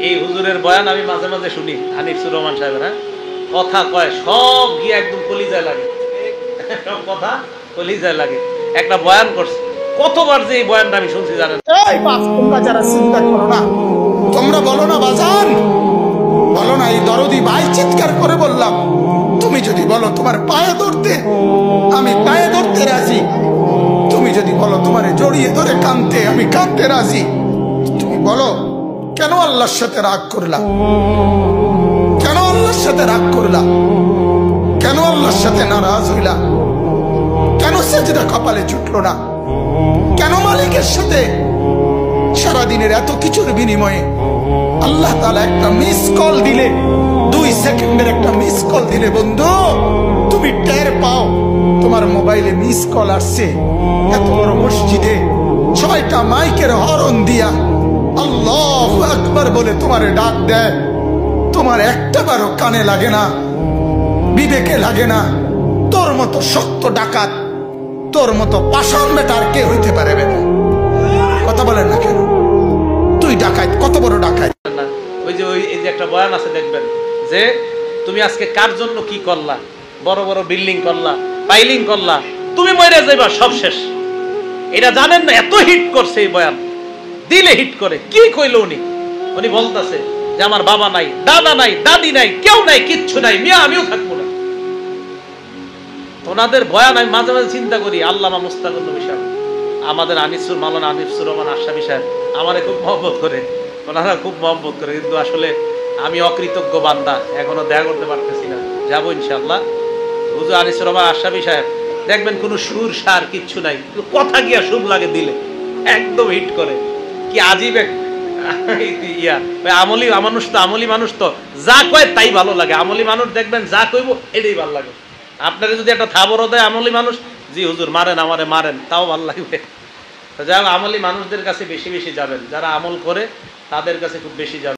এই হুজুরের বয়ান আমি মাঝে মাঝে শুনি, হানিফুর রহমান সাহেবের। হ্যাঁ, কথা কয় সব গিয়ে একদম কলিজায় লাগে, সব কথা কলিজায় লাগে। একটা বয়ান করছে, কতবার যে এই বয়ানটা আমি শুনছি জানেন। এই বাপ, তোমরা যারা চিন্তা করো না, তোমরা বলো না বাজান, বলো না এই দরদি ভাই চিৎকার করে বললাম, তুমি যদি বলো তোমার পায়ে ধরতে, আমি পায়ে ধরতে রাজি। তুমি যদি বলো তোমারে জড়িয়ে ধরে কাঁদতে, আমি কাঁদতে রাজি। তুমি বলো কেন আল্লাহর সাথে রাগ করলা, কেন আল্লাহর সাথে রাগ করলা, কেন আল্লাহর সাথে নারাজ হইলা, কেন সেজদা কপালে ছুটলো না, কেন মালিকের সাথে সারাদিনের এত কিছুর বিনিময়ে আল্লাহ তাআলা একটা মিস কল দিলে, 2 সেকেন্ডের একটা মিস কল দিলে বন্ধু তুমি টের পাও তোমার মোবাইলে মিস কল আসছে। এত বড় মসজিদে 6টা মাইকের হরন দিয়া আল্লাহু আকবার বলে তোমারে ডাক দেয়, তোমার একটা বারও কানে লাগে না, বিবেকে লাগে না। তোর মতো শক্ত ডাকাত, তোর মতো পাষাণ বেটার কে হইতে পারে? বেটা কথা বলেন না কেন? তুই ডাকাত, কত বড় ডাকাত। ওই যে এই যে একটা বয়ান আছে দেখবেন, যে তুমি আজকে কার জন্য কি করলা, বড় বড় বিল্ডিং করলা, পাইলিং করলা, তুমি মরে যাইবা, সব শেষ। এটা জানেন না? এত হিট করছে এই বয়ান, দিলে হিট করে। কি কইলো উনি? উনি বলতেছে যে আমার বাবা নাই, দাদা নাই, দাদি নাই, কেউ নাই, কিচ্ছু নাই, মিয়া আমিও থাকবো না। ওনাদের বয়ান আমি মাঝে মাঝে চিন্তা করি, আল্লামা মুস্তাকুর নবী সাহেব, আমাদের মাওলানা আনিসুর রহমান আশরাফি সাহেব আমারে খুব মহব্বত করে, ওনারা খুব মহব্বত করে, কিন্তু আসলে আমি অকৃতজ্ঞ বান্দা, এখনো দেখা করতে পারতেছি না। যাবো ইনশাআল্লাহ। হুজুর আনিসুর রহমান আশরাফি সাহেব দেখবেন কোনো সুর সার কিচ্ছু নাই, কথা গিয়া শুভ লাগে, দিলে একদম হিট করে। কি আজীব এক ইয়া। আমলি মানুষ তো, আমলি মানুষ তো যা কয় তাই ভালো লাগে। আমলি মানুষ দেখবেন যা কইব এটাই ভালো লাগে। আপনারা যদি একটা থাবর দেয় আমলি মানুষ, জি হুজুর মারেন আমারে মারেন, তাও ভালো লাগবে। যাই হোক, আমলি মানুষদের কাছে বেশি বেশি যাবেন, যারা আমল করে তাদের কাছে খুব বেশি যাবেন।